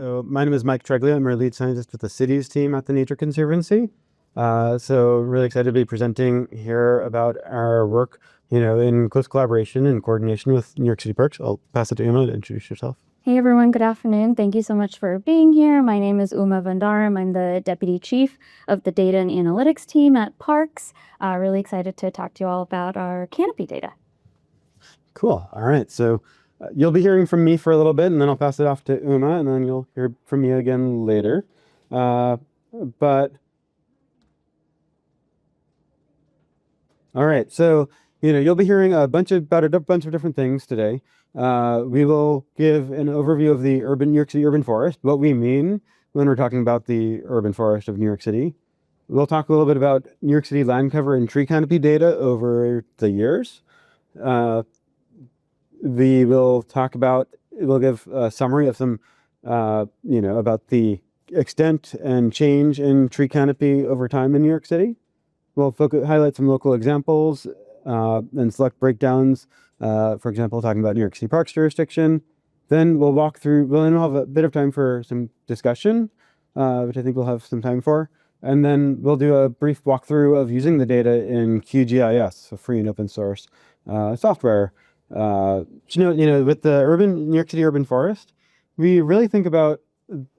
So my name is Mike Treglia. I'm our lead scientist with the cities team at the Nature Conservancy. So really excited to be presenting here about our work, in close collaboration and coordination with New York City Parks. I'll pass it to Uma to introduce yourself. Hey everyone, good afternoon. Thank you so much for being here. My name is Bhandaram. I'm the Deputy Chief of the Data and Analytics team at Parks. Really excited to talk to you all about our Canopy data. Cool. All right. So you'll be hearing from me for a little bit, and then I'll pass it off to Uma, and then you'll hear from me again later. All right. So, you'll be hearing about a bunch of different things today. We will give an overview of the New York City urban forest, what we mean when we're talking about the urban forest of New York City. We'll talk a little bit about New York City land cover and tree canopy data over the years. We'll give a summary of some, about the extent and change in tree canopy over time in New York City. We'll highlight some local examples and select breakdowns, for example, talking about New York City Parks jurisdiction. Then we'll have a bit of time for some discussion, which I think we'll have some time for. And then we'll do a brief walkthrough of using the data in QGIS, a free and open source software. With the New York City urban forest, we really think about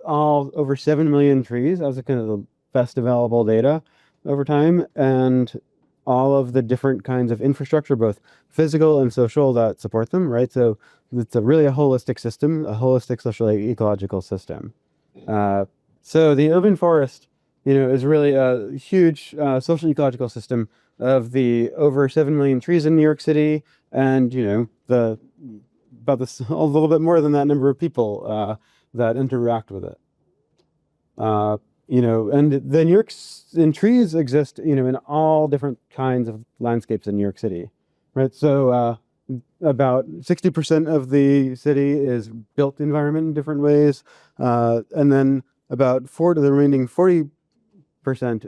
over 7 million trees as kind of the best available data over time, and all of the different kinds of infrastructure, both physical and social, that support them, right? So it's really a holistic system, a holistic social ecological system. So the urban forest, is really a huge social ecological system of the over 7 million trees in New York City, and a little bit more than that number of people that interact with it. And the trees exist, in all different kinds of landscapes in New York City, right? So about 60% of the city is built environment in different ways, and then about the remaining 40%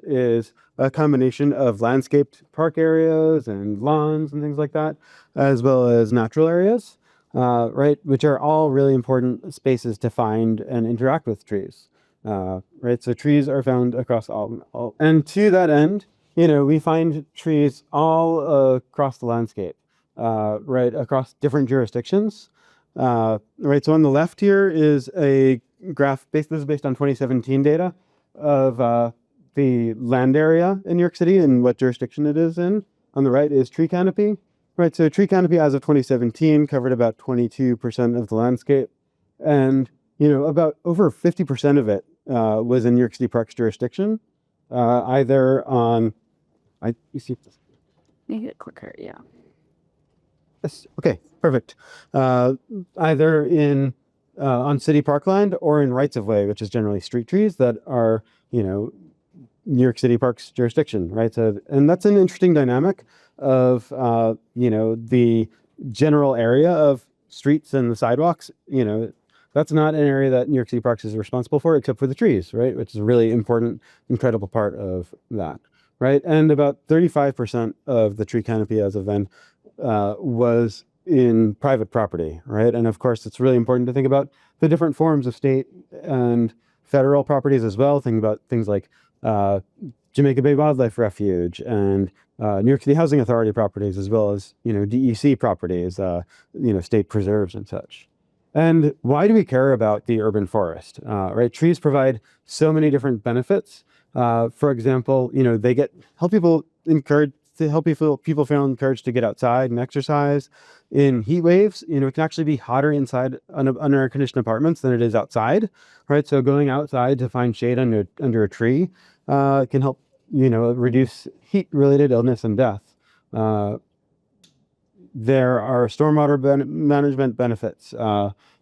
is a combination of landscaped park areas and lawns and things like that, as well as natural areas, right, which are all really important spaces to find and interact with trees, right? So trees are found across all. And to that end, we find trees all across the landscape, right, across different jurisdictions. Right, so on the left here is a graph, this is based on 2017 data of the land area in New York City and what jurisdiction it is in. On the right is tree canopy, right? So tree canopy as of 2017 covered about 22% of the landscape, and about over 50% of it was in New York City Parks jurisdiction, either on. You see this? Make it quicker, yeah. Yes. Okay, perfect. Either in on city parkland or in rights of way, which is generally street trees that are New York City Parks jurisdiction, right? So, and that's an interesting dynamic of, the general area of streets and the sidewalks. That's not an area that New York City Parks is responsible for, except for the trees, right? Which is a really important, incredible part of that, right? And about 35% of the tree canopy as of then was in private property, right? And of course, it's really important to think about the different forms of state and federal properties as well. Think about things like Jamaica Bay Wildlife Refuge and New York City Housing Authority properties, as well as DEC properties, state preserves and such. And why do we care about the urban forest? Right, trees provide so many different benefits. For example, they help people feel encouraged to get outside and exercise. In heat waves, it can actually be hotter inside under air-conditioned apartments than it is outside, right? So going outside to find shade under a tree can help, reduce heat-related illness and death. There are stormwater management benefits.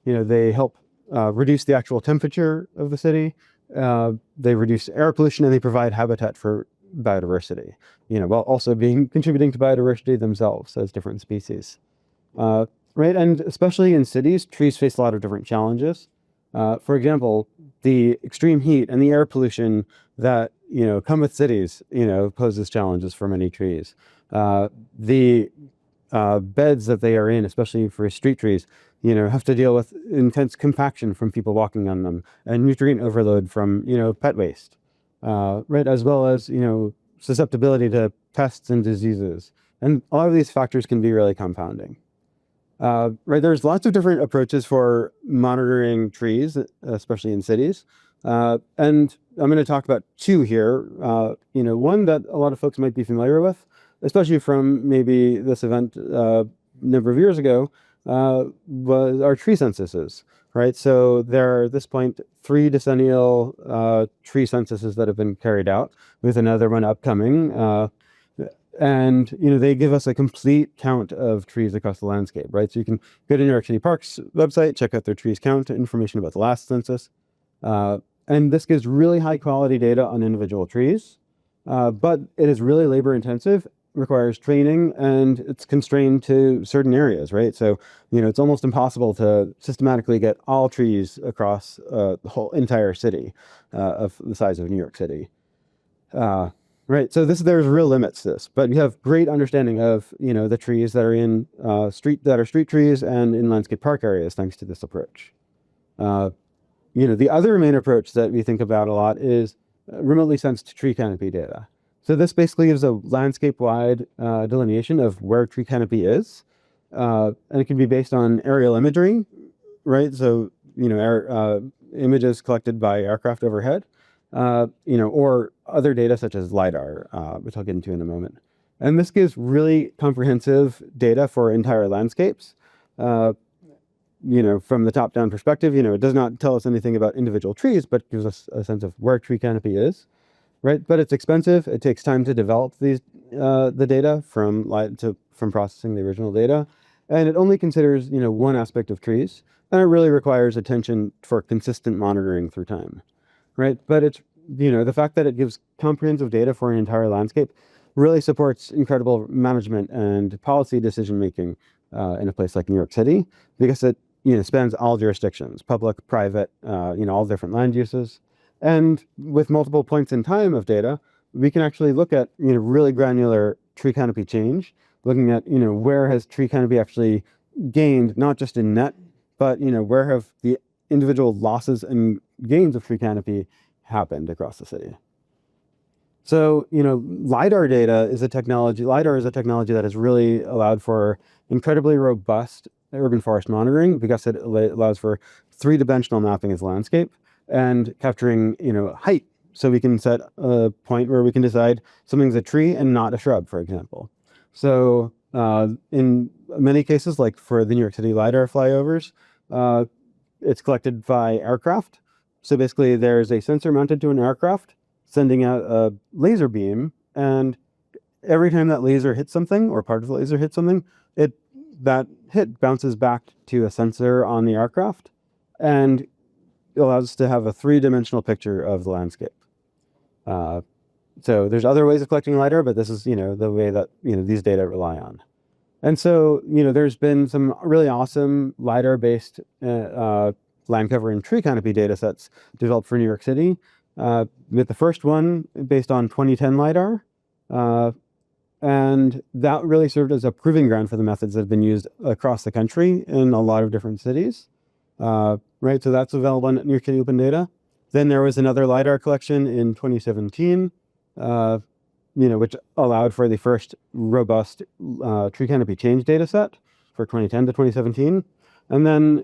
They help reduce the actual temperature of the city. They reduce air pollution, and they provide habitat for biodiversity, while also contributing to biodiversity themselves as different species. Right, and especially in cities, trees face a lot of different challenges. For example, the extreme heat and the air pollution that come with cities, poses challenges for many trees. The beds that they are in, especially for street trees, have to deal with intense compaction from people walking on them and nutrient overload from, pet waste, right? As well as, susceptibility to pests and diseases. And a lot of these factors can be really compounding. Right, there's lots of different approaches for monitoring trees, especially in cities. And I'm going to talk about two here. One that a lot of folks might be familiar with, especially from maybe this event a number of years ago, was our tree censuses, right? So there are at this point 3 decennial tree censuses that have been carried out, with another one upcoming. And they give us a complete count of trees across the landscape, right? So you can go to New York City Parks website, check out their trees count, information about the last census. And this gives really high quality data on individual trees, but it is really labor intensive, requires training, and it's constrained to certain areas, right? So, it's almost impossible to systematically get all trees across the whole entire city of the size of New York City. Right, so there's real limits to this, but you have great understanding of the trees that are in street trees and in landscape park areas thanks to this approach. The other main approach that we think about a lot is remotely sensed tree canopy data. So this basically gives a landscape-wide delineation of where tree canopy is, and it can be based on aerial imagery, right? So images collected by aircraft overhead. Or other data such as LiDAR, which I'll get into in a moment. And this gives really comprehensive data for entire landscapes. From the top-down perspective, it does not tell us anything about individual trees, but gives us a sense of where tree canopy is, right? But it's expensive. It takes time to develop the data from processing the original data, and it only considers one aspect of trees, and it really requires attention for consistent monitoring through time. Right, but it's the fact that it gives comprehensive data for an entire landscape really supports incredible management and policy decision making in a place like New York City, because it spans all jurisdictions, public, private, all different land uses, and with multiple points in time of data, we can actually look at really granular tree canopy change, looking at where has tree canopy actually gained, not just in net, but where have the individual losses and gains of tree canopy happened across the city. So, LiDAR is a technology that has really allowed for incredibly robust urban forest monitoring, because it allows for 3-dimensional mapping of the landscape and capturing, height. So we can set a point where we can decide something's a tree and not a shrub, for example. So in many cases, like for the New York City LiDAR flyovers, it's collected by aircraft. So basically there's a sensor mounted to an aircraft sending out a laser beam, and every time that laser hits something, or part of the laser hits something, that hit bounces back to a sensor on the aircraft, and it allows us to have a 3-dimensional picture of the landscape. So there's other ways of collecting LiDAR, but this is the way that these data rely on. And so, there's been some really awesome LiDAR-based land cover and tree canopy data sets developed for New York City, with the first one based on 2010 LiDAR. And that really served as a proving ground for the methods that have been used across the country in a lot of different cities. Right, so that's available on New York City Open Data. Then there was another LiDAR collection in 2017, which allowed for the first robust tree canopy change data set for 2010 to 2017. And then,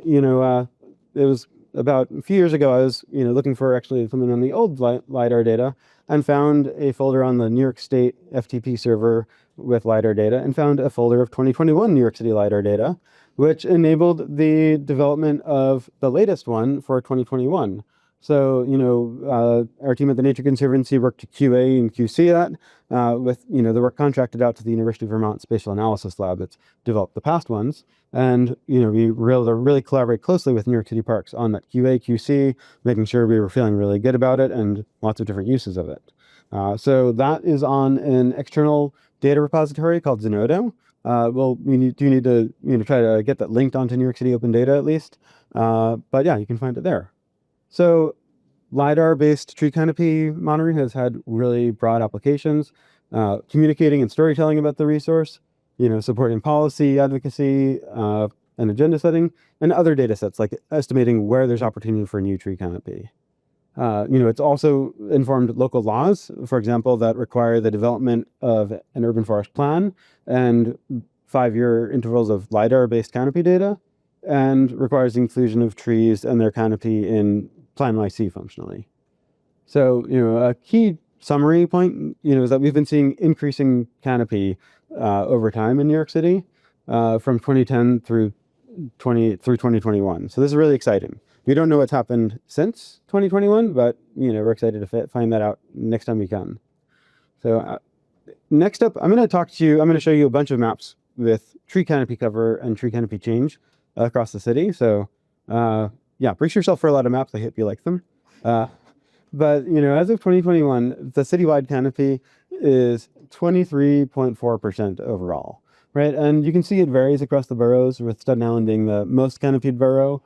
it was about a few years ago, I was, looking for actually something on the old LiDAR data, and found a folder on the New York State FTP server with LiDAR data, and found a folder of 2021 New York City LiDAR data, which enabled the development of the latest one for 2021. So, our team at the Nature Conservancy worked to QA and QC that with, the work contracted out to the University of Vermont Spatial Analysis Lab that's developed the past ones. And, we were able to really collaborate closely with New York City Parks on that QA, QC, making sure we were feeling really good about it and lots of different uses of it. So that is on an external data repository called Zenodo. We do need to, try to get that linked onto New York City Open Data at least. But yeah, you can find it there. So LiDAR-based tree canopy monitoring has had really broad applications, communicating and storytelling about the resource, supporting policy advocacy and agenda setting, and other data sets like estimating where there's opportunity for new tree canopy. It's also informed local laws, for example, that require the development of an urban forest plan and 5-year intervals of LiDAR-based canopy data, and requires the inclusion of trees and their canopy in Plan YC functionally. So, a key summary point, is that we've been seeing increasing canopy over time in New York City from 2010 through 2021. So this is really exciting. We don't know what's happened since 2021, but we're excited to find that out next time we can. So next up, I'm going to show you a bunch of maps with tree canopy cover and tree canopy change across the city. So brace yourself for a lot of maps. I hope you like them. But as of 2021, the citywide canopy is 23.4% overall, right? And you can see it varies across the boroughs, with Staten Island being the most canopied borough,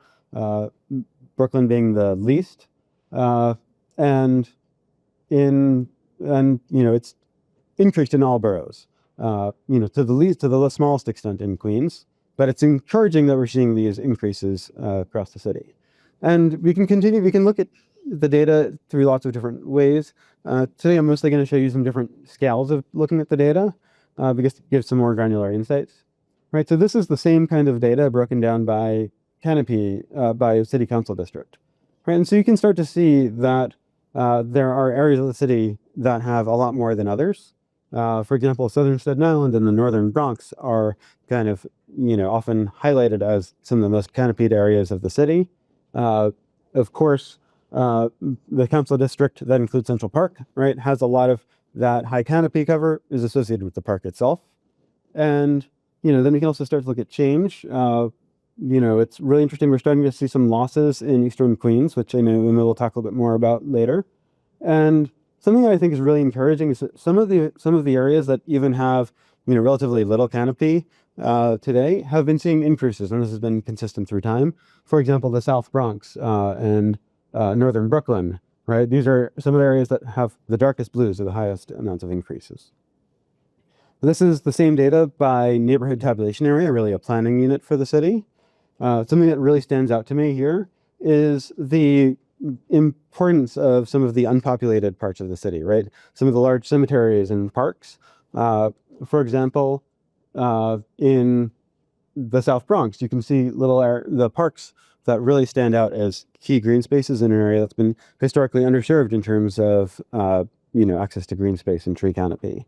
Brooklyn being the least, and it's increased in all boroughs, to the smallest extent in Queens. But it's encouraging that we're seeing these increases across the city. And we can look at the data through lots of different ways. Today, I'm mostly going to show you some different scales of looking at the data because it gives some more granular insights. Right, so this is the same kind of data broken down by canopy, by city council district. Right, and so you can start to see that there are areas of the city that have a lot more than others. For example, southern Staten Island and the northern Bronx are kind of, often highlighted as some of the most canopied areas of the city. Of course, the council district that includes Central Park, right, has a lot of that high canopy cover is associated with the park itself. And, then we can also start to look at change. It's really interesting. We're starting to see some losses in Eastern Queens, which I know we'll talk a little bit more about later. And something that I think is really encouraging is that some of the areas that even have, relatively little canopy today have been seeing increases, and this has been consistent through time. For example, the South Bronx and northern Brooklyn, right? These are some of the areas that have the darkest blues or the highest amounts of increases. This is the same data by neighborhood tabulation area, really a planning unit for the city. Something that really stands out to me here is the importance of some of the unpopulated parts of the city, right? Some of the large cemeteries and parks. For example, in the South Bronx, you can see the parks that really stand out as key green spaces in an area that's been historically underserved in terms of access to green space and tree canopy.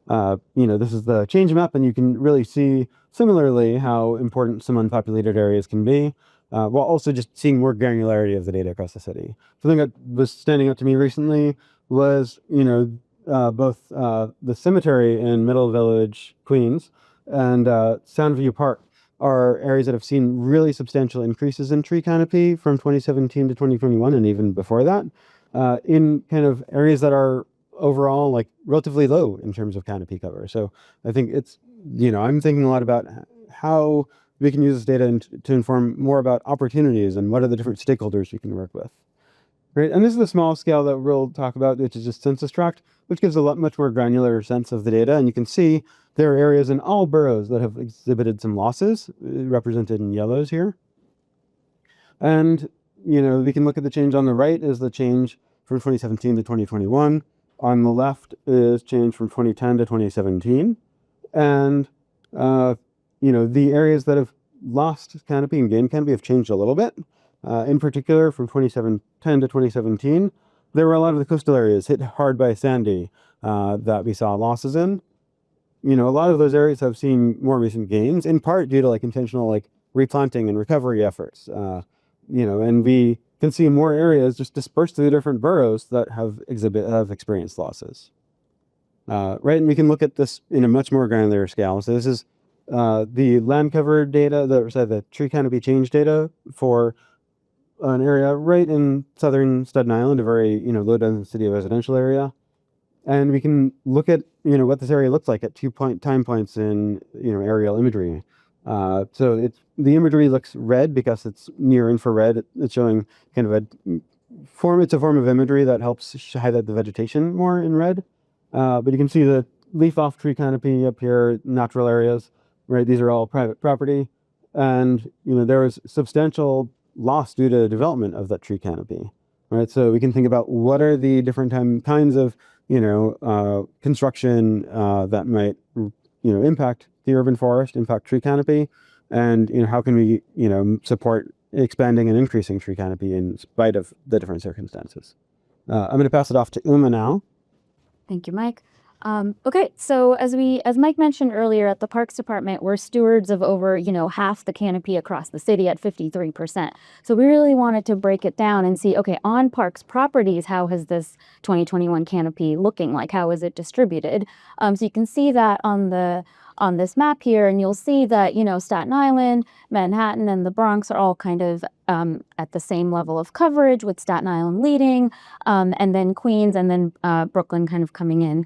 This is the change map, and you can really see similarly how important some unpopulated areas can be, while also just seeing more granularity of the data across the city. Something that was standing out to me recently was, both the cemetery in Middle Village, Queens, and Soundview Park are areas that have seen really substantial increases in tree canopy from 2017 to 2021, and even before that, in kind of areas that are overall like relatively low in terms of canopy cover. So I think it's, I'm thinking a lot about how we can use this data to inform more about opportunities and what are the different stakeholders we can work with. Right, and this is the small scale that we'll talk about, which is just census tract, which gives a much more granular sense of the data. And you can see there are areas in all boroughs that have exhibited some losses, represented in yellows here. And, we can look at the change on the right is the change from 2017 to 2021. On the left is change from 2010 to 2017. And, the areas that have lost canopy and gained canopy have changed a little bit. In particular, from 2010 to 2017, there were a lot of the coastal areas hit hard by Sandy that we saw losses in. A lot of those areas have seen more recent gains, in part due to intentional replanting and recovery efforts. And we can see more areas just dispersed through the different boroughs that have experienced losses. Right, and we can look at this in a much more granular scale. So this is the land cover data, the tree canopy change data for an area right in southern Staten Island, a very low density residential area, and we can look at what this area looks like at 2 time points in aerial imagery. So the imagery looks red because it's near infrared. It's showing kind of it's a form of imagery that helps highlight the vegetation more in red. But you can see the leaf-off tree canopy up here, natural areas, right? These are all private property, and there was substantial loss due to development of that tree canopy, right? So we can think about what are the different kinds of construction that might impact the urban forest, impact tree canopy, and how can we support expanding and increasing tree canopy in spite of the different circumstances. I'm going to pass it off to Uma now. Thank you, Mike. Okay, so as Mike mentioned earlier, at the Parks Department, we're stewards of over, half the canopy across the city at 53%. So we really wanted to break it down and see, okay, on Parks properties, how has this 2021 canopy looking like? How is it distributed? So you can see that on this map here, and you'll see that, Staten Island, Manhattan, and the Bronx are all kind of at the same level of coverage, with Staten Island leading, and then Queens, and then Brooklyn kind of coming in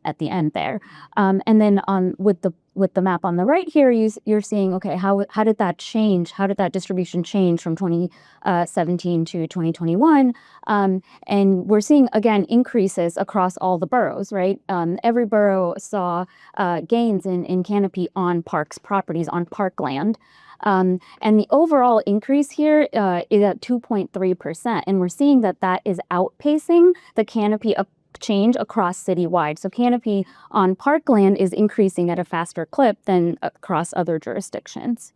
at the end there. And then with the map on the right here, you're seeing, okay, how did that change? How did that distribution change from 2017 to 2021? And we're seeing, again, increases across all the boroughs, right? Every borough saw gains in canopy on Parks properties, on parkland. And the overall increase here is at 2.3%. And we're seeing that is outpacing the canopy change across citywide. So canopy on parkland is increasing at a faster clip than across other jurisdictions.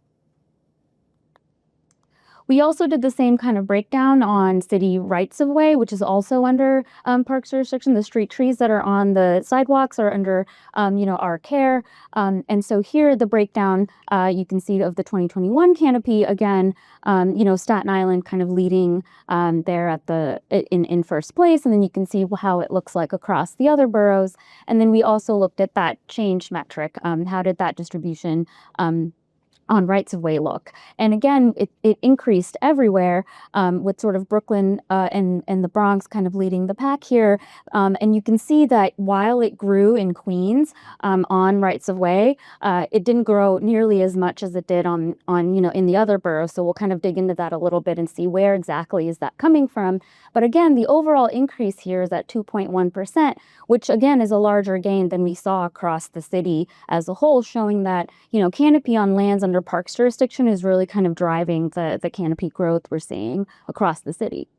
We also did the same kind of breakdown on city rights-of-way, which is also under Parks jurisdiction. The street trees that are on the sidewalks are under, our care. And so here, the breakdown you can see of the 2021 canopy, again, Staten Island kind of leading there in first place. And then you can see how it looks like across the other boroughs. And then we also looked at that change metric. How did that distribution on rights-of-way look? And again, it increased everywhere, with sort of Brooklyn and the Bronx kind of leading the pack here. And you can see that while it grew in Queens on rights-of-way, it didn't grow nearly as much as it did on in the other boroughs. So we'll kind of dig into that a little bit and see where exactly is that coming from. But again, the overall increase here is at 2.1%, which again is a larger gain than we saw across the city as a whole, showing that canopy on lands under Parks jurisdiction is really kind of driving the canopy growth we're seeing across the city.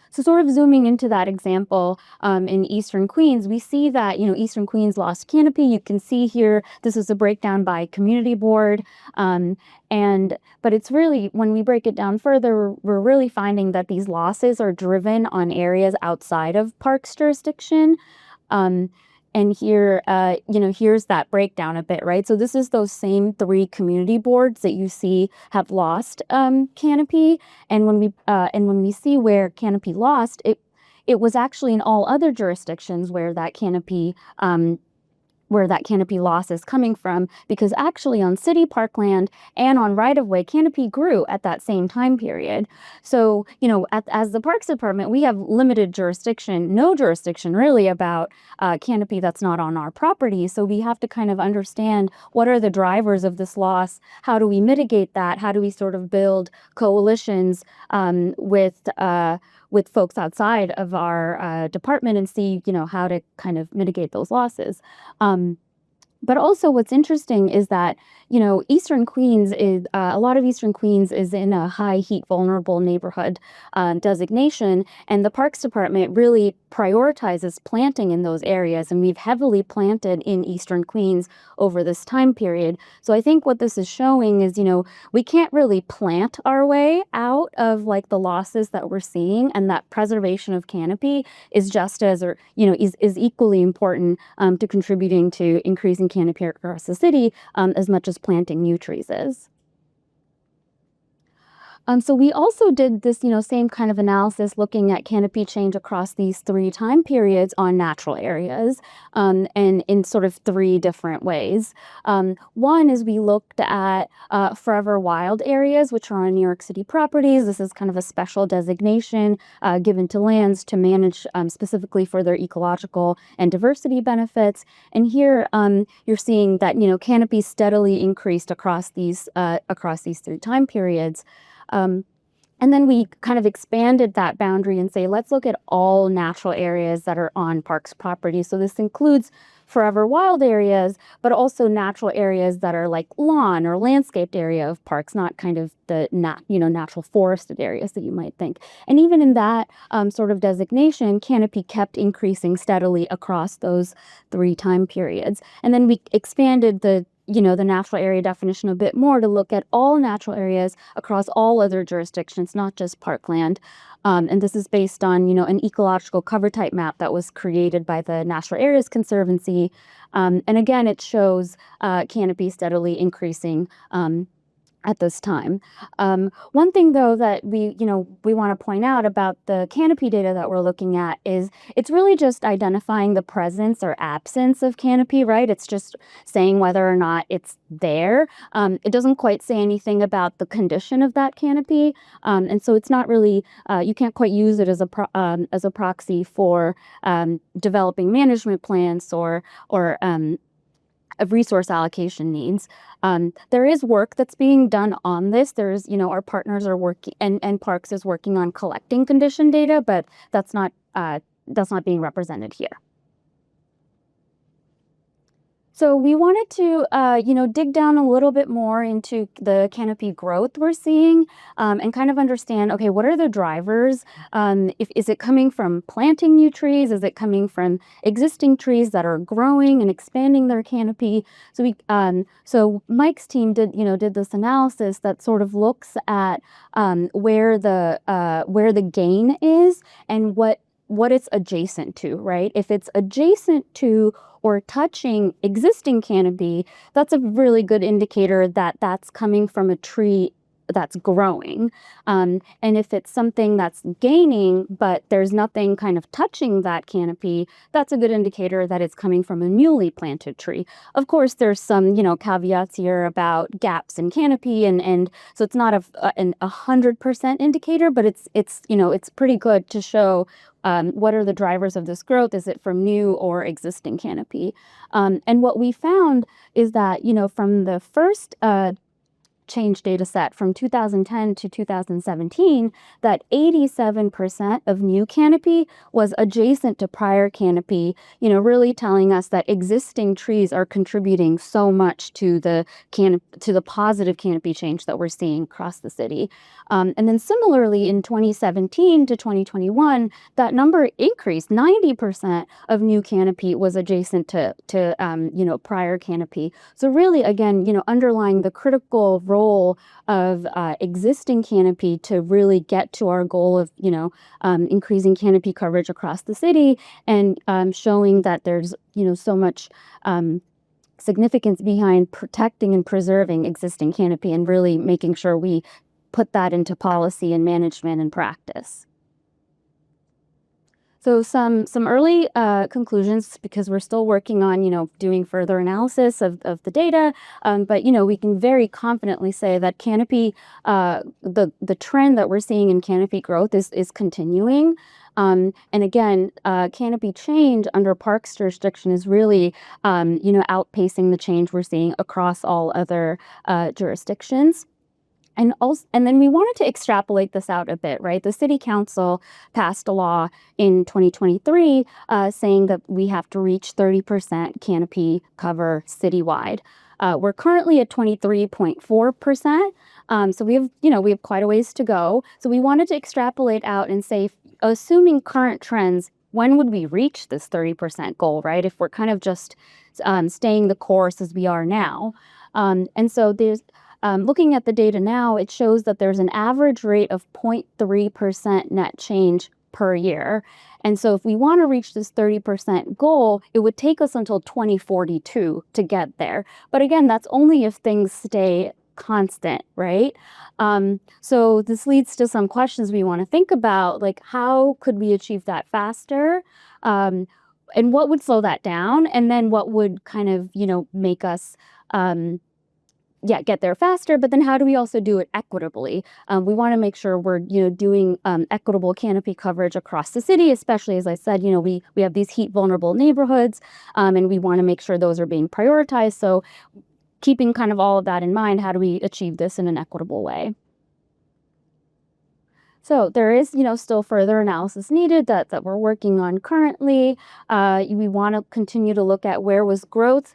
So sort of zooming into that example in Eastern Queens, we see that, Eastern Queens lost canopy. You can see here, this is a breakdown by community board. But it's really, when we break it down further, we're really finding that these losses are driven on areas outside of Parks jurisdiction. And here, here's that breakdown a bit, right? So this is those same 3 community boards that you see have lost canopy. And when we see where canopy lost, it was actually in all other jurisdictions where that canopy loss is coming from, because actually on city parkland and on right-of-way, canopy grew at that same time period. So, as the Parks Department, we have limited jurisdiction, no jurisdiction really about canopy that's not on our property. So we have to kind of understand what are the drivers of this loss, how do we mitigate that, how do we sort of build coalitions with folks outside of our department and see, how to kind of mitigate those losses. But also what's interesting is that, Eastern Queens is, a lot of Eastern Queens is in a high heat vulnerable neighborhood designation, and the Parks Department really prioritizes planting in those areas, and we've heavily planted in Eastern Queens over this time period. So I think what this is showing is, we can't really plant our way out of like the losses that we're seeing, and that preservation of canopy is just as, or, is equally important to contributing to increasing canopy across the city as much as planting new trees is. So we also did this, same kind of analysis looking at canopy change across these 3 time periods on natural areas, and in sort of 3 different ways. One is we looked at forever wild areas, which are on New York City properties. This is kind of a special designation given to lands to manage specifically for their ecological and diversity benefits. And here you're seeing that, canopy steadily increased across these 3 time periods. And then we kind of expanded that boundary and say, let's look at all natural areas that are on Parks property. So this includes forever wild areas, but also natural areas that are like lawn or landscaped area of parks, not kind of the natural forested areas that you might think. And even in that sort of designation, Canopy kept increasing steadily across those 3 time periods. And then we expanded the natural area definition a bit more to look at all natural areas across all other jurisdictions, not just parkland. And this is based on, an ecological cover type map that was created by the National Areas Conservancy. And again, it shows canopy steadily increasing at this time. One thing, though, that we want to point out about the canopy data that we're looking at is it's really just identifying the presence or absence of canopy, right? It's just saying whether or not it's there. It doesn't quite say anything about the condition of that canopy, and so it's not really you can't quite use it as a proxy for developing management plans or of resource allocation needs. There is work that's being done on this. There's, our partners are working, and Parks is working on collecting condition data, but that's not being represented here. So we wanted to, dig down a little bit more into the canopy growth we're seeing, and kind of understand, okay, what are the drivers? Is it coming from planting new trees? Is it coming from existing trees that are growing and expanding their canopy? So Mike's team did this analysis that sort of looks at where the gain is and what it's adjacent to, right? If it's adjacent to or touching existing canopy, that's a really good indicator that that's coming from a tree that's growing. And if it's something that's gaining, but there's nothing kind of touching that canopy, that's a good indicator that it's coming from a newly planted tree. Of course, there's some, caveats here about gaps in canopy, and so it's not an 100% indicator, but it's pretty good to show what are the drivers of this growth? Is it from new or existing canopy? And what we found is that, from the first change data set from 2010 to 2017, that 87% of new canopy was adjacent to prior canopy, really telling us that existing trees are contributing so much to the positive canopy change that we're seeing across the city. And then similarly in 2017 to 2021, that number increased. 90% of new canopy was adjacent to prior canopy. So really, again, underlying the critical role of existing canopy to really get to our goal of increasing canopy coverage across the city, and showing that there's so much significance behind protecting and preserving existing canopy, and really making sure we put that into policy and management and practice. So some early conclusions, because we're still working on, doing further analysis of the data, but, we can very confidently say that canopy, the trend that we're seeing in canopy growth is continuing. And again, canopy change under parks jurisdiction is really, outpacing the change we're seeing across all other jurisdictions. And then we wanted to extrapolate this out a bit, right? The city council passed a law in 2023 saying that we have to reach 30% canopy cover citywide. We're currently at 23.4%. So we have quite a ways to go. So we wanted to extrapolate out and say, assuming current trends, when would we reach this 30% goal, right? If we're kind of just staying the course as we are now. And so there's looking at the data now, it shows that there's an average rate of 0.3% net change per year. And so if we want to reach this 30% goal, it would take us until 2042 to get there. But again, that's only if things stay constant, right? So this leads to some questions we want to think about, like how could we achieve that faster? And what would slow that down? And then what would kind of, make us get there faster, but then how do we also do it equitably? We want to make sure we're, doing equitable canopy coverage across the city, especially, as I said, we have these heat vulnerable neighborhoods, and we want to make sure those are being prioritized. So keeping kind of all of that in mind, how do we achieve this in an equitable way? So there is, still further analysis needed that we're working on currently. We want to continue to look at where was growth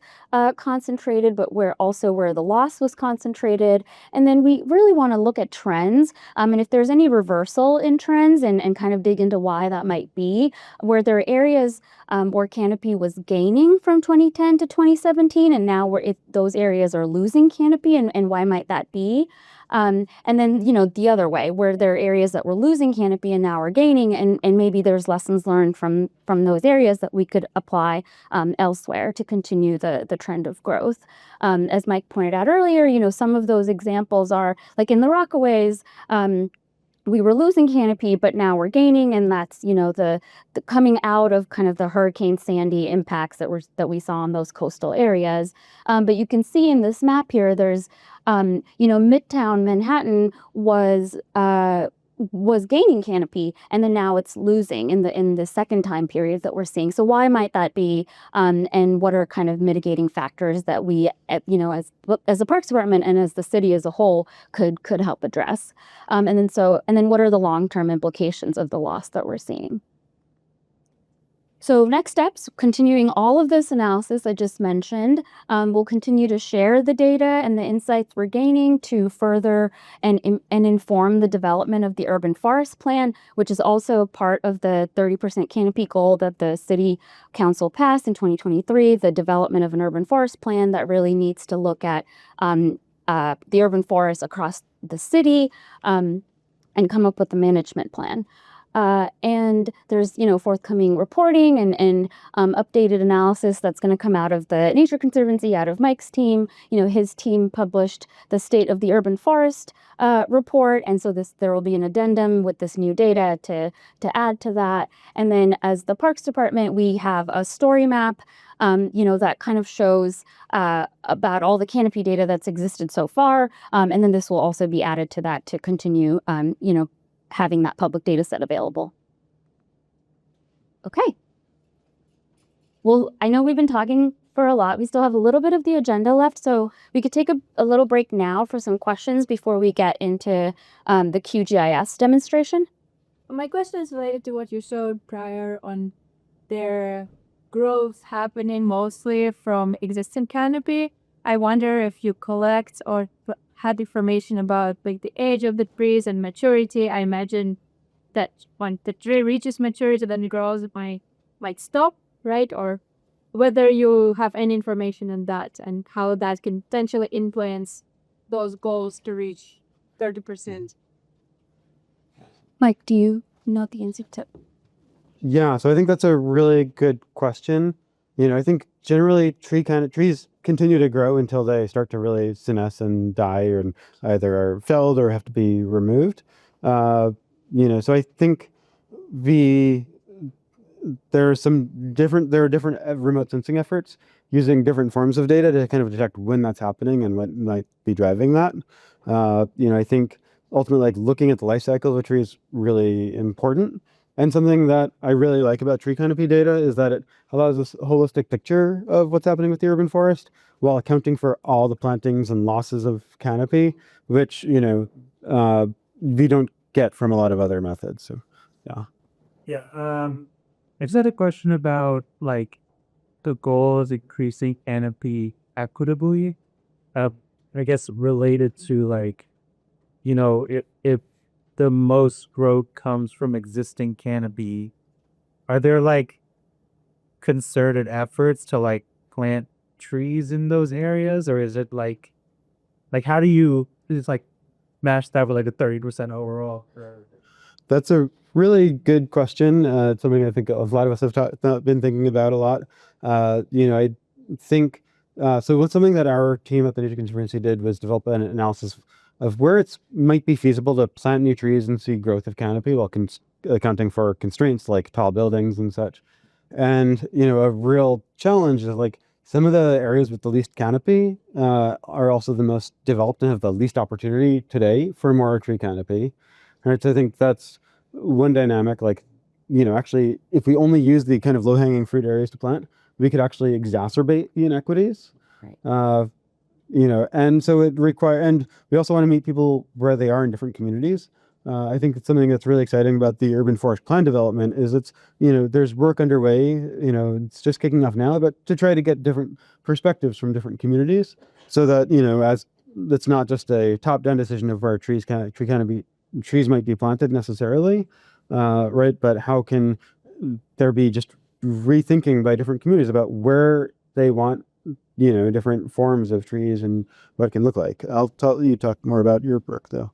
concentrated, but where the loss was concentrated. And then we really want to look at trends. And if there's any reversal in trends and kind of dig into why that might be, where there are areas where canopy was gaining from 2010 to 2017, and now those areas are losing canopy, and why might that be? And then, the other way, where there are areas that were losing canopy and now are gaining, and maybe there's lessons learned from those areas that we could apply elsewhere to continue the trend of growth. As Mike pointed out earlier, some of those examples are like in the Rockaways. We were losing canopy, but now we're gaining, and that's the coming out of kind of the Hurricane Sandy impacts that we saw in those coastal areas. But you can see in this map here, there's Midtown Manhattan was gaining canopy, and then now it's losing in the second time period that we're seeing. So why might that be? And what are kind of mitigating factors that we, as the Parks Department and as the city as a whole, could help address? And then what are the long-term implications of the loss that we're seeing? So next steps, continuing all of this analysis I just mentioned, we'll continue to share the data and the insights we're gaining to further and inform the development of the urban forest plan, which is also part of the 30% canopy goal that the city council passed in 2023, the development of an urban forest plan that really needs to look at the urban forest across the city and come up with a management plan. And there's, forthcoming reporting and updated analysis that's going to come out of the Nature Conservancy, out of Mike's team. His team published the State of the Urban Forest report, and so there will be an addendum with this new data to add to that. And then as the Parks Department, we have a story map that kind of shows about all the canopy data that's existed so far. And then this will also be added to that to continue, having that public data set available. Okay. Well, I know we've been talking for a lot. We still have a little bit of the agenda left, so we could take a little break now for some questions before we get into the QGIS demonstration. My question is related to what you showed prior on their growth happening mostly from existing canopy. I wonder if you collect or had information about like the age of the trees and maturity. I imagine that when the tree reaches maturity, then it grows, it might stop, right? Or whether you have any information on that and how that can potentially influence those goals to reach 30%. Mike, do you know the answer to? Yeah, so I think that's a really good question. I think generally trees continue to grow until they start to really senesce and die, and either are felled or have to be removed. So I think there are different remote sensing efforts using different forms of data to kind of detect when that's happening and what might be driving that. I think ultimately, like, looking at the life cycle of a tree is really important. And something that I really like about tree canopy data is that it allows us a holistic picture of what's happening with the urban forest while accounting for all the plantings and losses of canopy, which, we don't get from a lot of other methods. So, yeah. Yeah. I just had a question about like the goal of increasing canopy equitably. I guess related to like, if the most growth comes from existing canopy, are there like concerted efforts to like plant trees in those areas, or is it like how do you just like match that with like the 30% overall? That's a really good question. It's something I think a lot of us have been thinking about a lot. I think so. What's something that our team at the Nature Conservancy did was develop an analysis of where it might be feasible to plant new trees and see growth of canopy while accounting for constraints like tall buildings and such. And a real challenge is like some of the areas with the least canopy are also the most developed and have the least opportunity today for more tree canopy. Right, so I think that's one dynamic. Like, actually, if we only use the kind of low-hanging fruit areas to plant, we could actually exacerbate the inequities. I think it's something that's really exciting about the urban forest plan development is it's, there's work underway, it's just kicking off now, but to try to get different perspectives from different communities so that, as it's not just a top-down decision of where trees might be planted necessarily, right? But how can there be just rethinking by different communities about where they want, different forms of trees and what it can look like. I'll tell you talk more about your work though.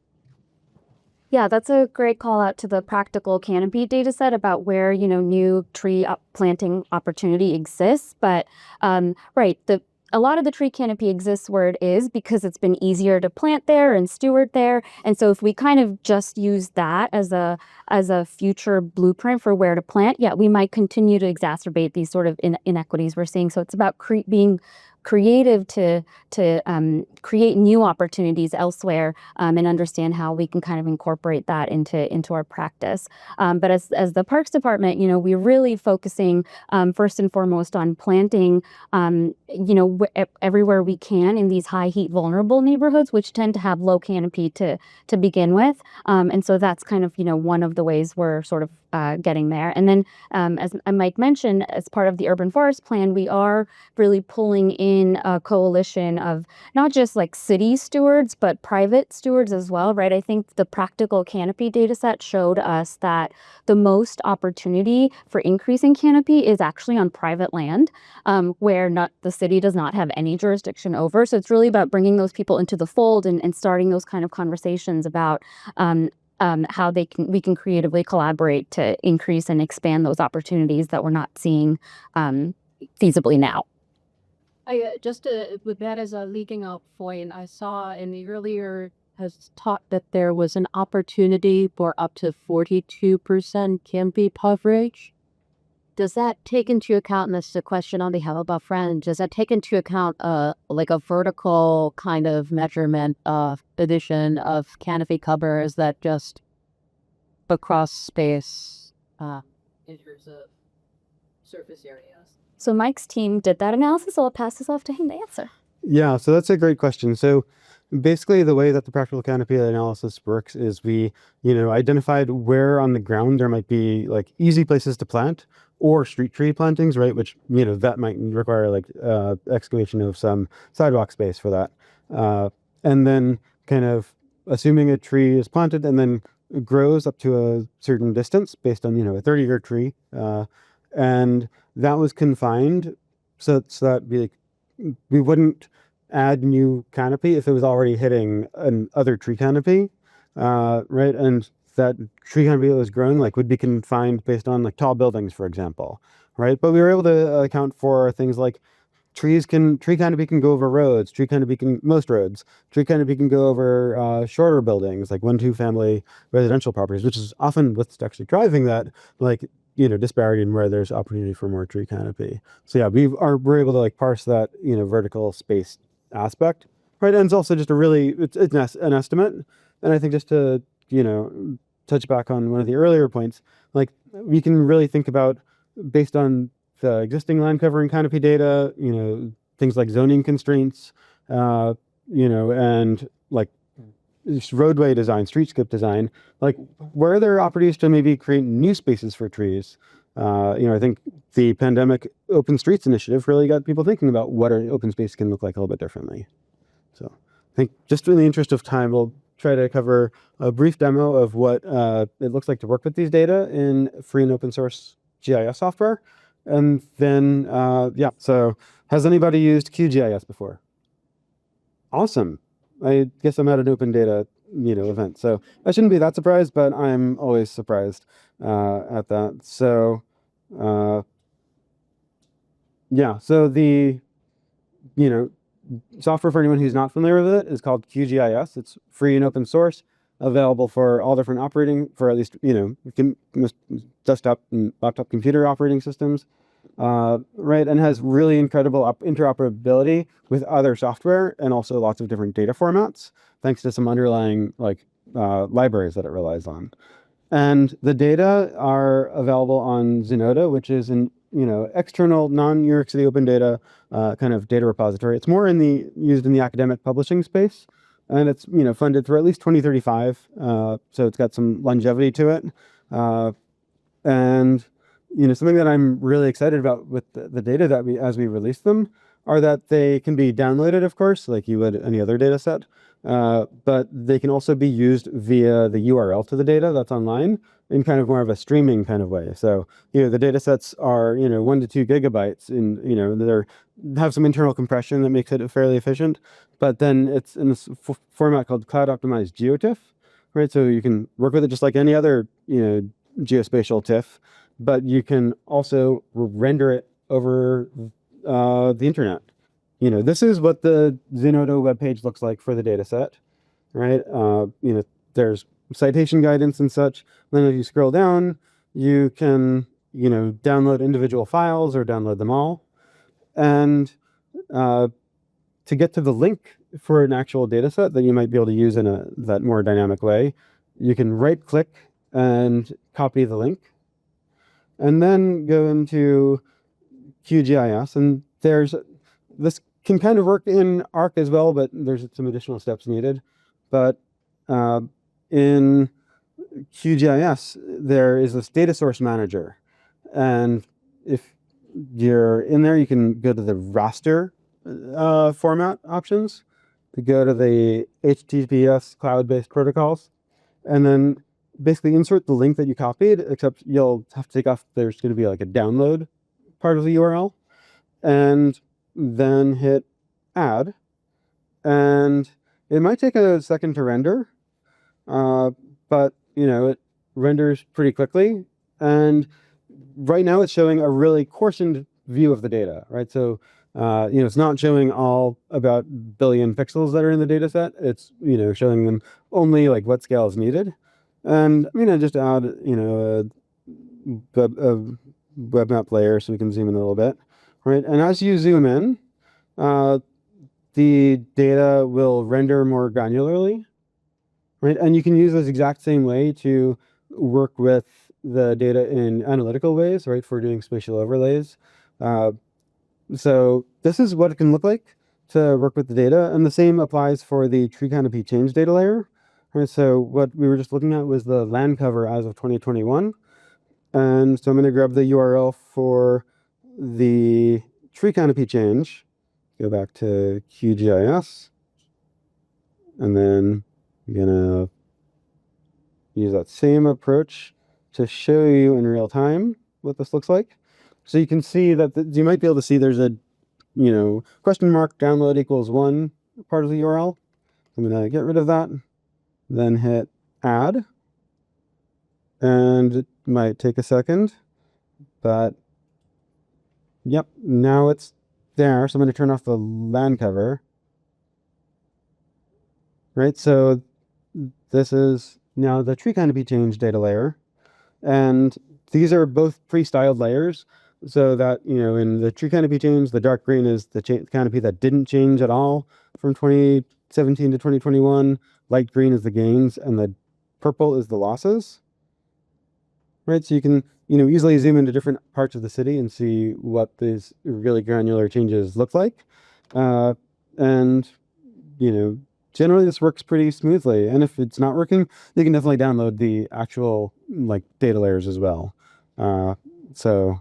Yeah, that's a great call out to the practical Canopy data set about where, new tree planting opportunity exists. But right, a lot of the tree canopy exists where it is because it's been easier to plant there and steward there. And so if we kind of just use that as a future blueprint for where to plant, yeah, we might continue to exacerbate these sort of inequities we're seeing. So it's about being creative to create new opportunities elsewhere and understand how we can kind of incorporate that into our practice. But as the Parks Department, we're really focusing first and foremost on planting, everywhere we can in these high heat vulnerable neighborhoods, which tend to have low canopy to begin with. And so that's kind of, one of the ways we're sort of getting there. And then, as Mike mentioned, as part of the urban forest plan, we are really pulling in a coalition of not just like city stewards, but private stewards as well, right? I think the practical canopy data set showed us that the most opportunity for increasing canopy is actually on private land, where the city does not have any jurisdiction over. So it's really about bringing those people into the fold and starting those kind of conversations about how we can creatively collaborate to increase and expand those opportunities that we're not seeing feasibly now. Just with that as a leaking out point, I saw in the earlier has taught that there was an opportunity for up to 42% canopy coverage. Does that take into account, and this is a question on behalf of a friend, does that take into account like a vertical kind of measurement of addition of canopy cover? Is that just across space in terms of surface areas? So Mike's team did that analysis, so I'll pass this off to him to answer. Yeah, so that's a great question. So basically the way that the practical canopy analysis works is we, identified where on the ground there might be like easy places to plant or street tree plantings, right? Which, that might require like excavation of some sidewalk space for that. And then kind of assuming a tree is planted and then grows up to a certain distance based on, a 30-year tree. And that was confined so that we wouldn't add new canopy if it was already hitting another tree canopy, right? And that tree canopy that was growing would be confined based on tall buildings, for example, right? But we were able to account for things like tree canopy can go over roads, most roads. Tree canopy can go over shorter buildings, like 1-2 family residential properties, which is often what's actually driving that, disparity in where there's opportunity for more tree canopy. So yeah, we're able to parse that, vertical space aspect, right? And it's also just it's an estimate. And I think just to, touch back on one of the earlier points, we can really think about based on the existing land covering canopy data, things like zoning constraints, and roadway design, streetscape design, where are there opportunities to maybe create new spaces for trees? I think the pandemic open streets initiative really got people thinking about what an open space can look like a little bit differently. So I think just in the interest of time, we'll try to cover a brief demo of what it looks like to work with these data in free and open source GIS software. And then, so has anybody used QGIS before? Awesome. I guess I'm at an open data, event. So I shouldn't be that surprised, but I'm always surprised at that. So, so the, software for anyone who's not familiar with it is called QGIS. It's free and open source, available for all different for at least, desktop and laptop computer operating systems. Right, and has really incredible interoperability with other software and also lots of different data formats, thanks to some underlying libraries that it relies on. And the data are available on Zenoda, which is an external non-New York City open data kind of data repository. It's more used in the academic publishing space, and it's funded through at least 2035. So it's got some longevity to it, and something that I'm really excited about with the data that as we release them are that they can be downloaded, of course, like you would any other data set, but they can also be used via the URL to the data that's online in kind of more of a streaming kind of way. So, the data sets are, 1 to 2 gigabytes, and, they have some internal compression that makes it fairly efficient, but then it's in this format called cloud optimized GeoTIFF, right? So you can work with it just like any other, geospatial TIFF, but you can also render it over the internet. This is what the Zenodo webpage looks like for the data set, right? There's citation guidance and such. Then if you scroll down, you can, download individual files or download them all. And to get to the link for an actual data set that you might be able to use in that more dynamic way, you can right click and copy the link, and then go into QGIS. And this can kind of work in ARC as well, but there's some additional steps needed. But in QGIS, there is this data source manager. And if you're in there, you can go to the raster format options, to go to the HTTPS cloud-based protocols, and then basically insert the link that you copied, except you'll have to take off, there's going to be like a download part of the URL, and then hit add. And it might take a second to render, but it renders pretty quickly. And right now it's showing a really coarsened view of the data, right? So it's not showing all about billion pixels that are in the data set. It's showing them only like what scale is needed. And I'm gonna just add a web map layer so we can zoom in a little bit, right? And as you zoom in, the data will render more granularly, right? And you can use this exact same way to work with the data in analytical ways, right? For doing spatial overlays. So this is what it can look like to work with the data, and the same applies for the tree canopy change data layer. Right, so what we were just looking at was the land cover as of 2021. And so I'm going to grab the URL for the tree canopy change, go back to QGIS, and then I'm going to use that same approach to show you in real time what this looks like. So you can see that you might be able to see there's a, question mark download equals 1 part of the URL. I'm going to get rid of that, then hit add. And it might take a second, but yep, now it's there. So I'm going to turn off the land cover. Right, so this is now the tree canopy change data layer. And these are both pre-styled layers, so that, in the tree canopy change, the dark green is the canopy that didn't change at all from 2017 to 2021. Light green is the gains, and the purple is the losses. Right, so you can, easily zoom into different parts of the city and see what these really granular changes look like. And, generally this works pretty smoothly. And if it's not working, you can definitely download the actual data layers as well. So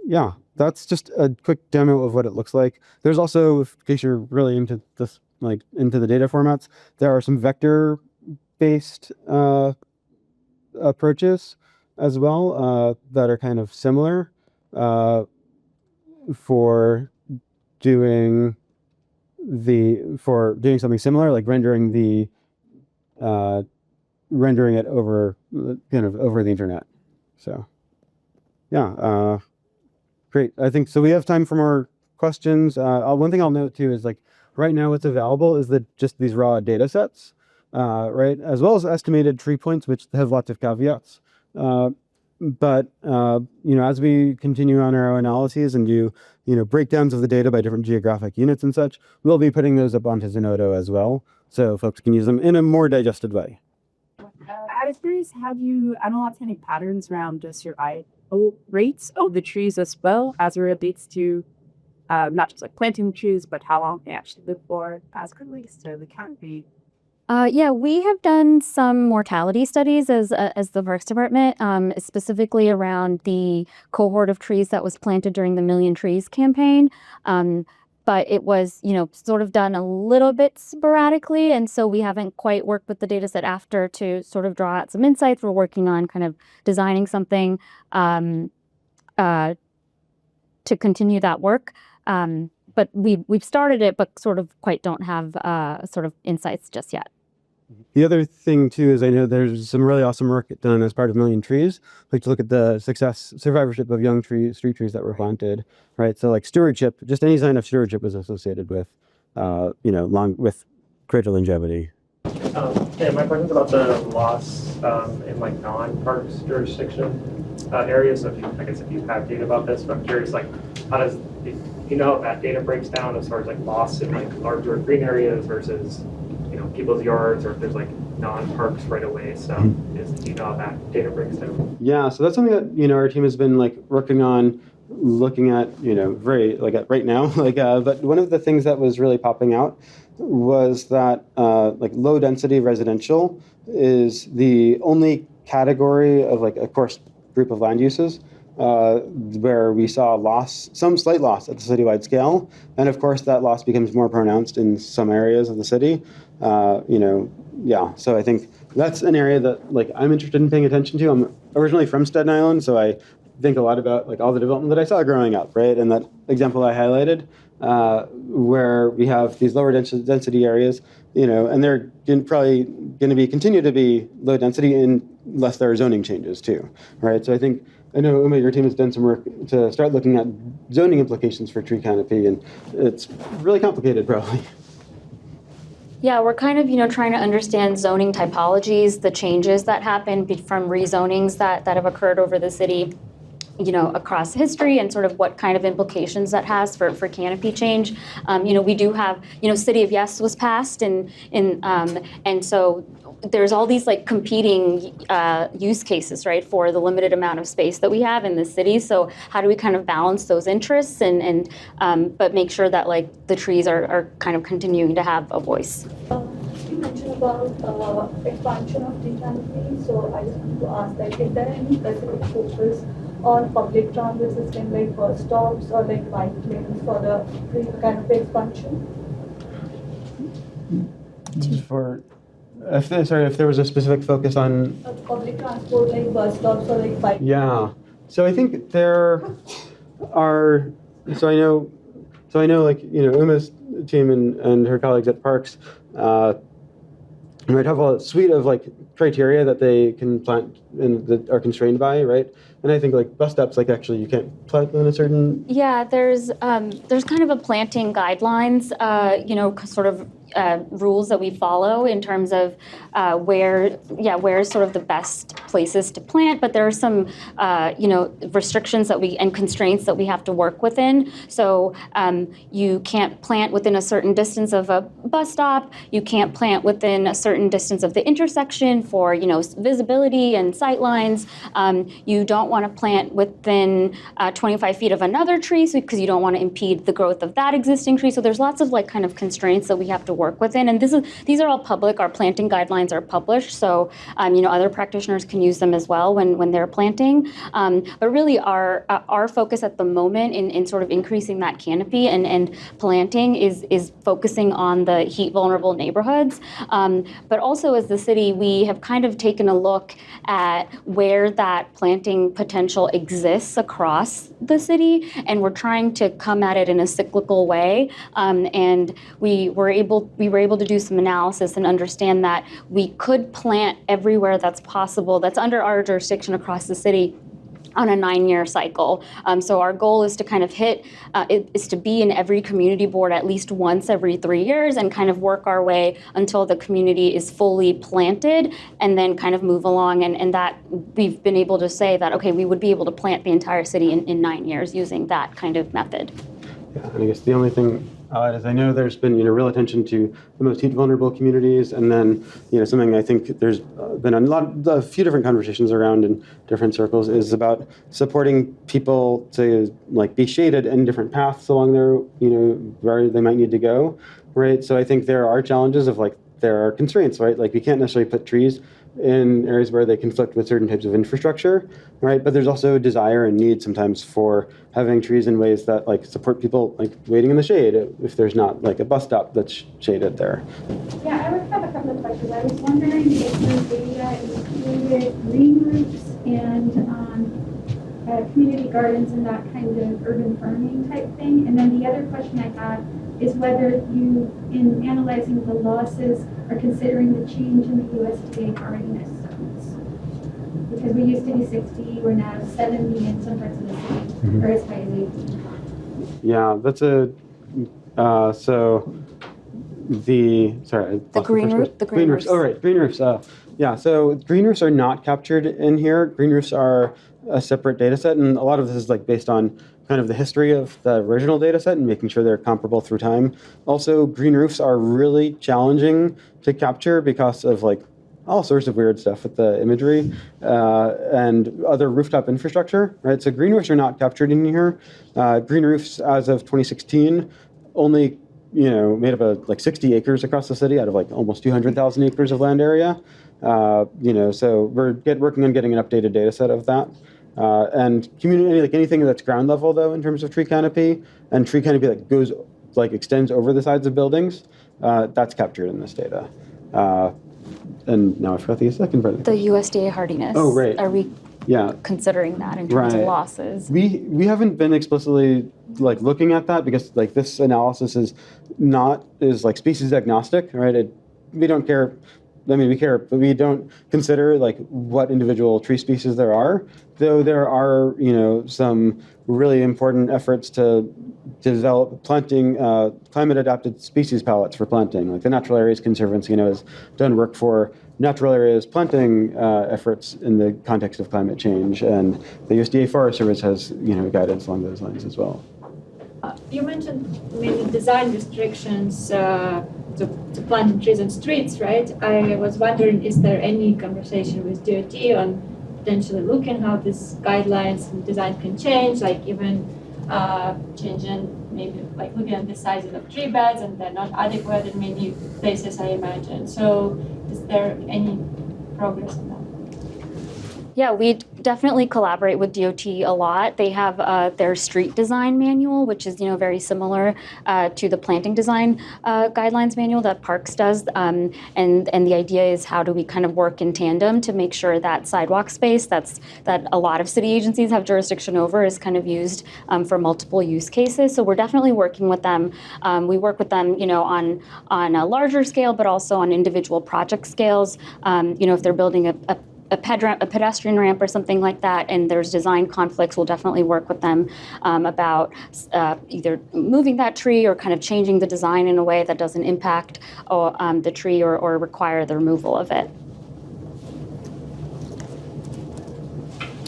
yeah, that's just a quick demo of what it looks like. There's also, in case you're really into this, into the data formats, there are some vector-based approaches as well that are kind of similar for doing something similar, like rendering it over over the internet. So yeah, great. I think so. We have time for more questions. One thing I'll note too is right now what's available is just these raw data sets, right, as well as estimated tree points, which have lots of caveats. But as we continue on our analyses and do breakdowns of the data by different geographic units and such, we'll be putting those up onto Zenodo as well, so folks can use them in a more digested way. I was curious, have you analyzed any patterns around just your IO rates of the trees as well, as it relates to not just planting trees, but how long they actually live for as it relates to the canopy Yeah, we have done some mortality studies as the Parks Department, specifically around the cohort of trees that was planted during the Million Trees campaign. But it was, sort of done a little bit sporadically, and so we haven't quite worked with the data set after to sort of draw out some insights. We're working on kind of designing something to continue that work. But we've started it, but sort of quite don't have sort of insights just yet. The other thing too is I know there's some really awesome work done as part of Million Trees, like to look at the survivorship of young street trees that were planted, right? So like stewardship, just any sign of stewardship was associated with, with greater longevity. Yeah, my question's about the loss in like non-parks jurisdiction areas. So if you have data about this, but I'm curious, like, how does if that data breaks down as far as like loss in like larger green areas versus people's yards, or if there's like non-parks right away. So do you know how that data breaks down? Yeah, so that's something that our team has been like working on, looking at very like at right now. But one of the things that was really popping out was that like low density residential is the only category of like a course group of land uses where we saw some slight loss at the citywide scale, and of course that loss becomes more pronounced in some areas of the city. So I think that's an area that like I'm interested in paying attention to. I'm originally from Staten Island, so I think a lot about like all the development that I saw growing up, right? And that example I highlighted, where we have these lower density areas, and they're probably going to continue to be low density unless there are zoning changes too, right? So I know, Uma, your team has done some work to start looking at zoning implications for tree canopy, and it's really complicated, probably. Yeah, we're kind of, trying to understand zoning typologies, the changes that happen from rezonings that have occurred over the city, across history, and sort of what kind of implications that has for canopy change. We do have, City of Yes was passed, and so there's all these like competing use cases, right, for the limited amount of space that we have in the city. So how do we kind of balance those interests and but make sure that like the trees are kind of continuing to have a voice? You mentioned about expansion of tree canopy. So I just wanted to ask, like, is there any specific focus on public transit system like bus stops or like bike lanes for the tree canopy expansion? If there was a specific focus on Public transport like bus stops or like bike. Yeah. So I think there are. So I know like Uma's team and her colleagues at Parks might have a suite of like criteria that they can plant and that are constrained by, right? And I think like bus stops, like actually you can't plant in a certain. Yeah, there's kind of a planting guidelines, sort of rules that we follow in terms of where's sort of the best places to plant, but there are some restrictions and constraints that we have to work within. So you can't plant within a certain distance of a bus stop. You can't plant within a certain distance of the intersection for visibility and sight lines. You don't want to plant within 25 feet of another tree because you don't want to impede the growth of that existing tree. So there's lots of like kind of constraints that we have to work within, and these are all public. Our planting guidelines are published, so other practitioners can use them as well when they're planting. But really, our focus at the moment in sort of increasing that canopy and planting is focusing on the heat vulnerable neighborhoods. But also, as the city, we have kind of taken a look at where that planting potential exists across the city, and we're trying to come at it in a cyclical way. And we were able to do some analysis and understand that we could plant everywhere that's possible, that's under our jurisdiction across the city, on a 9-year cycle. So our goal is to kind of is to be in every community board at least once every 3 years and kind of work our way until the community is fully planted, and then kind of move along. And that we've been able to say that, okay, we would be able to plant the entire city in 9 years using that kind of method. Yeah, and I guess the only thing is I know there's been real attention to the most heat vulnerable communities, and then something I think there's been a few different conversations around in different circles is about supporting people to like be shaded in different paths along their where they might need to go, right? So I think there are challenges of like there are constraints, right? Like we can't necessarily put trees in areas where they conflict with certain types of infrastructure, right? But there's also a desire and need sometimes for having trees in ways that like support people like waiting in the shade if there's not like a bus stop that's shaded there. Yeah, I would have a couple of questions. I was wondering if your data included green roofs and community gardens and that kind of urban farming type thing. And then the other question I had is whether you, in analyzing the losses, are considering the change in the USDA hardiness zones. Because we used to be 60, we're now 70 in some parts of the city, or as high as 80. Yeah, that's a, so the, sorry. The green roof, the green roofs. Oh, right, green roofs. Yeah, so green roofs are not captured in here. Green roofs are a separate data set, and a lot of this is like based on kind of the history of the original data set and making sure they're comparable through time. Also, green roofs are really challenging to capture because of like all sorts of weird stuff with the imagery and other rooftop infrastructure, right? So green roofs are not captured in here. Green roofs, as of 2016, only made up of like 60 acres across the city out of like almost 200,000 acres of land area. So we're working on getting an updated data set of that. And community, like anything that's ground level though, in terms of tree canopy, and tree canopy that goes, like extends over the sides of buildings, that's captured in this data. And now I forgot the second part of The USDA hardiness. Oh, right. Are we considering that in terms of losses? We haven't been explicitly like looking at that because like this analysis is like species agnostic, right? We don't care. I mean, we care, but we don't consider like what individual tree species there are, though there are, some really important efforts to develop planting, climate adapted species palettes for planting. Like the Natural Areas Conservancy, has done work for natural areas planting efforts in the context of climate change. And the USDA Forest Service has, guidance along those lines as well. You mentioned maybe design restrictions to plant trees on streets, right? I was wondering, is there any conversation with DOT on potentially looking how these guidelines and design can change, like even changing, maybe like looking at the sizes of tree beds, and they're not adequate in many places, I imagine. So is there any progress on that? Yeah, we definitely collaborate with DOT a lot. They have their street design manual, which is very similar to the planting design guidelines manual that Parks does. And the idea is how do we kind of work in tandem to make sure that sidewalk space that a lot of city agencies have jurisdiction over is kind of used for multiple use cases. So we're definitely working with them. We work with them, on a larger scale, but also on individual project scales. If they're building a pedestrian ramp or something like that, and there's design conflicts, we'll definitely work with them about either moving that tree or kind of changing the design in a way that doesn't impact the tree or require the removal of it.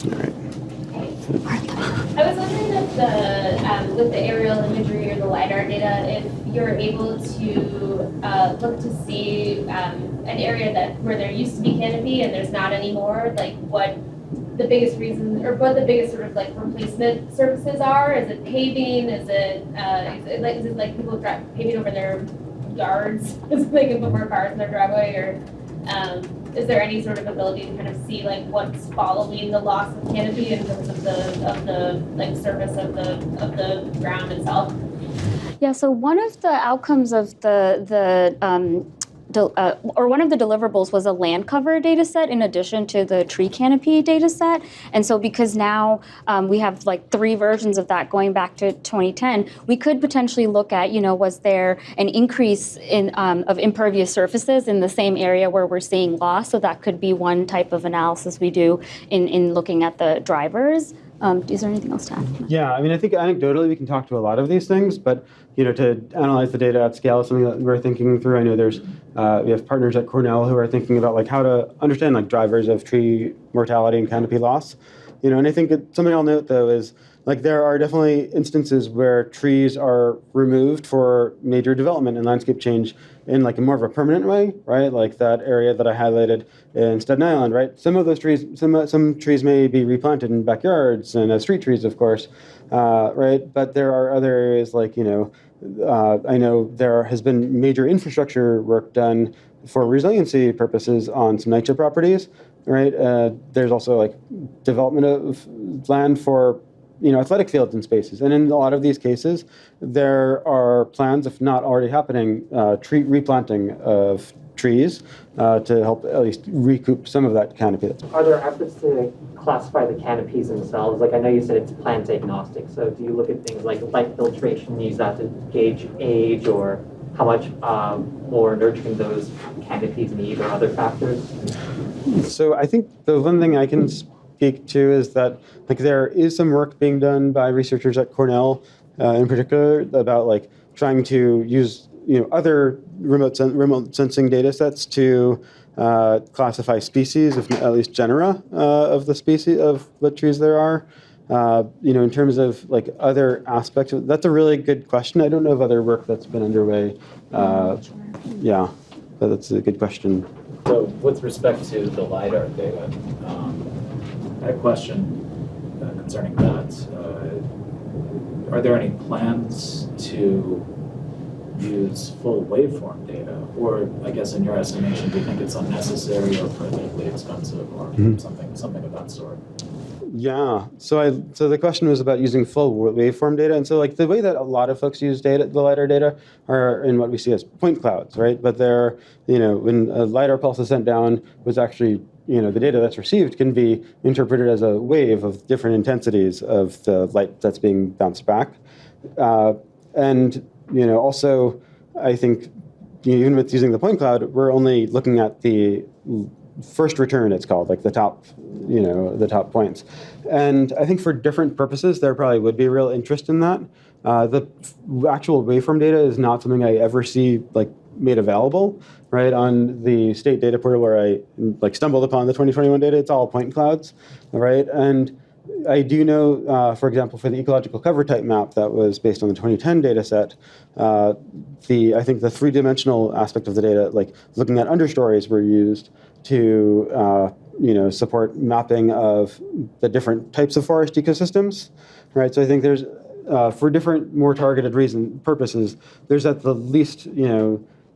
All right. I was wondering if with the aerial imagery or the LiDAR data, if you're able to look to see an area where there used to be canopy and there's not anymore, like what the biggest reason or what the biggest sort of like replacement services are. Is it paving? Is it like people paving over their yards so they can put more cars in their driveway, or is there any sort of ability to kind of see like what's following the loss of canopy in terms of the like surface of the ground itself? Yeah, so one of the outcomes of one of the deliverables was a land cover data set in addition to the tree canopy data set. And so because now we have like 3 versions of that going back to 2010, we could potentially look at, was there an increase in of impervious surfaces in the same area where we're seeing loss? So that could be one type of analysis we do in looking at the drivers. Is there anything else to add? Yeah, I mean, I think anecdotally we can talk to a lot of these things, but to analyze the data at scale is something that we're thinking through. I know there's we have partners at Cornell who are thinking about like how to understand like drivers of tree mortality and canopy loss. And I think something I'll note though is like there are definitely instances where trees are removed for major development and landscape change in like a more of a permanent way, right? Like that area that I highlighted in Staten Island, right? Some of those trees, some trees may be replanted in backyards and as street trees, of course, right? But there are other areas like, I know there has been major infrastructure work done for resiliency purposes on some NYCHA properties, right? There's also like development of land for athletic fields and spaces. And in a lot of these cases, there are plans, if not already happening, tree replanting of trees to help at least recoup some of that canopy. Are there efforts to classify the canopies themselves? Like I know you said it's plant agnostic, so do you look at things like light filtration, use that to gauge age, or how much more nurturing those canopies need, or other factors? So I think the one thing I can speak to is that there is some work being done by researchers at Cornell in particular about trying to use other remote sensing data sets to classify species, if not at least genera of the species of what trees there are. In terms of other aspects, that's a really good question. I don't know of other work that's been underway. Yeah, but that's a good question. So with respect to the LiDAR data, I had a question concerning that. Are there any plans to use full waveform data? Or I guess in your estimation, do you think it's unnecessary or prohibitively expensive or something of that sort? Yeah. So the question was about using full waveform data, and so the way that a lot of folks use the LiDAR data are in what we see as point clouds, right? But they're when a LiDAR pulse is sent down, was actually the data that's received can be interpreted as a wave of different intensities of the light that's being bounced back, and also I think even with using the point cloud, we're only looking at the first return, it's called, the top, the top points. And I think for different purposes, there probably would be real interest in that. The actual waveform data is not something I ever see made available, right? On the state data portal where I stumbled upon the 2021 data, it's all point clouds, right? And I do know, for example, for the ecological cover type map that was based on the 2010 data set, I think the three-dimensional aspect of the data, looking at understories, were used to support mapping of the different types of forest ecosystems, right? So I think there's for different, more targeted purposes, there's at the least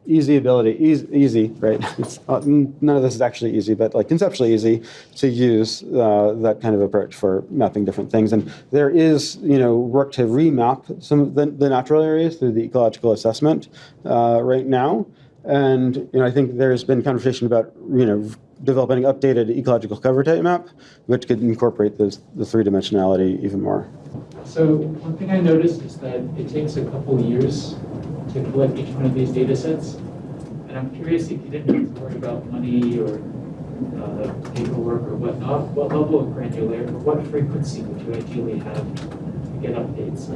easy ability, easy, right? It's, none of this is actually easy, but conceptually easy to use that kind of approach for mapping different things. And there is work to remap some of the natural areas through the ecological assessment right now. And I think there's been conversation about developing an updated ecological cover type map, which could incorporate the three-dimensionality even more. So one thing I noticed is that it takes a couple years to collect each one of these data sets. And I'm curious if you didn't have to worry about money or paperwork or whatnot, what level of granularity, or what frequency would you ideally have to get updates,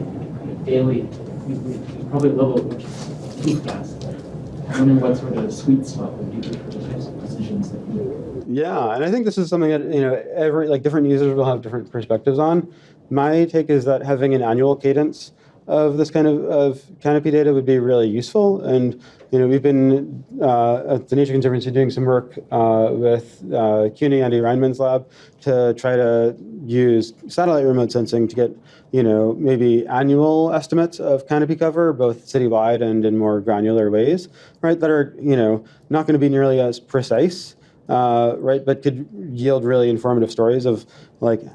daily, weekly, probably a level which is too fast. I wonder what sort of sweet spot would be good for the types of decisions that you make. Yeah, and I think this is something that every different users will have different perspectives on. My take is that having an annual cadence of this kind of canopy data would be really useful. And we've been at the Nature Conservancy doing some work with CUNY, Andy Reinman's lab, to try to use satellite remote sensing to get maybe annual estimates of canopy cover, both citywide and in more granular ways, right? That are not going to be nearly as precise. Right, but could yield really informative stories of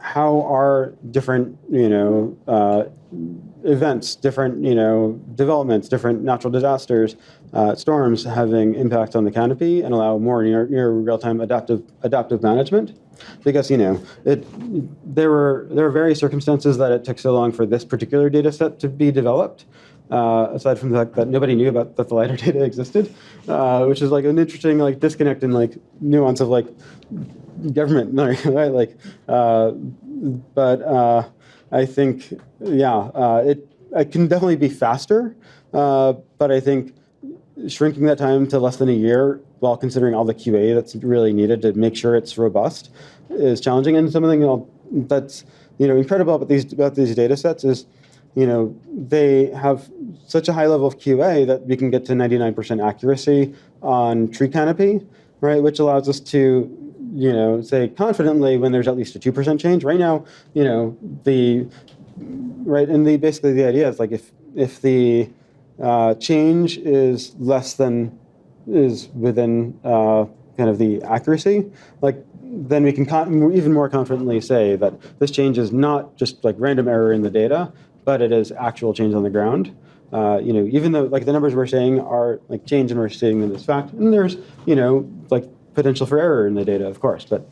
how are different events, different developments, different natural disasters, storms having impact on the canopy, and allow more near real-time adaptive management. Because there were various circumstances that it took so long for this particular data set to be developed. Aside from the fact that nobody knew that the LiDAR data existed, which is an interesting disconnect and nuance of government, right? But I think it can definitely be faster, but I think shrinking that time to less than a year while considering all the QA that's really needed to make sure it's robust is challenging. And something that's incredible about these data sets is they have such a high level of QA that we can get to 99% accuracy on tree canopy, right? Which allows us to, say confidently when there's at least a 2% change. Right now, basically the idea is if the change is less than is within kind of the accuracy, like then we can even more confidently say that this change is not just like random error in the data, but it is actual change on the ground. Even though like the numbers we're saying are like change and we're stating them as fact, and there's like potential for error in the data, of course, but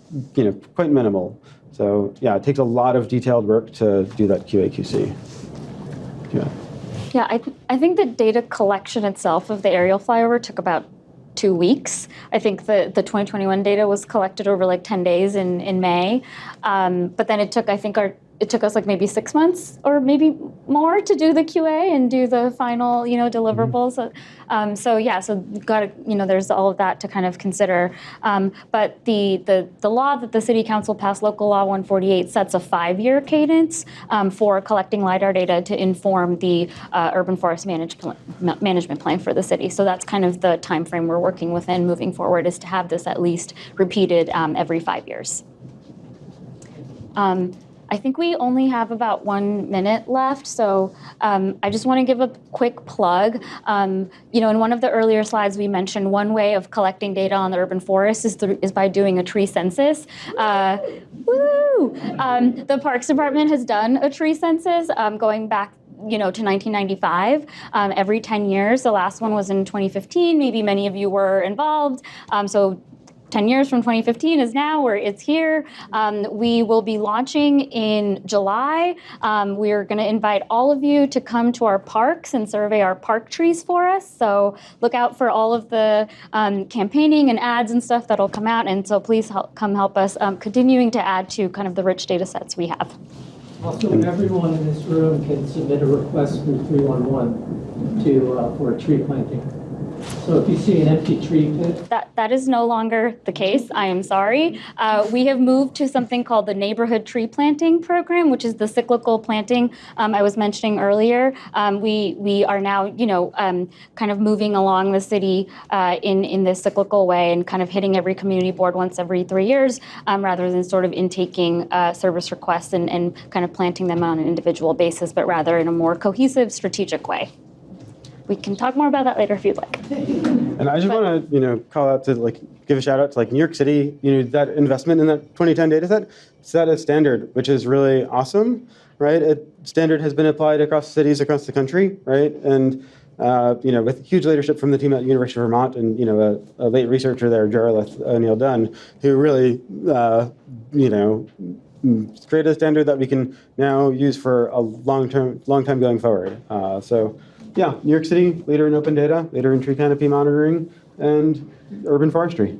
quite minimal. So yeah, it takes a lot of detailed work to do that QA/QC. Yeah. Yeah, I think the data collection itself of the aerial flyover took about 2 weeks. I think the 2021 data was collected over like 10 days in May. But then it took us like maybe 6 months or maybe more to do the QA and do the final, deliverables. So got to, there's all of that to kind of consider. But the law that the City Council passed, Local Law 148, sets a 5-year cadence for collecting LiDAR data to inform the urban forest management plan for the city. So that's kind of the time frame we're working within moving forward, is to have this at least repeated every 5 years. I think we only have about 1 minute left, so I just want to give a quick plug. In one of the earlier slides, we mentioned one way of collecting data on the urban forest is by doing a tree census. Woo! The Parks Department has done a tree census going back to 1995, every 10 years. The last one was in 2015. Maybe many of you were involved. So 10 years from 2015 is now, where it's here. We will be launching in July. We're going to invite all of you to come to our parks and survey our park trees for us. So look out for all of the campaigning and ads and stuff that'll come out. And so please come help us continuing to add to kind of the rich data sets we have. Also, everyone in this room can submit a request through 311 for a tree planting. So if you see an empty tree pit, that is no longer the case. I am sorry. We have moved to something called the Neighborhood Tree Planting Program, which is the cyclical planting I was mentioning earlier. We are now, kind of moving along the city in this cyclical way and kind of hitting every community board once every 3 years, rather than sort of intaking service requests and kind of planting them on an individual basis, but rather in a more cohesive, strategic way. We can talk more about that later if you'd like. And I just want to, call out to give a shout out to New York City. That investment in that 2010 data set a standard, which is really awesome, right? Standard has been applied across cities across the country, right? And with huge leadership from the team at University of Vermont and a late researcher there, Jarlath O'Neill Dunn, who really created a standard that we can now use for a long time going forward. Yeah, New York City, leader in open data, leader in tree canopy monitoring, and urban forestry.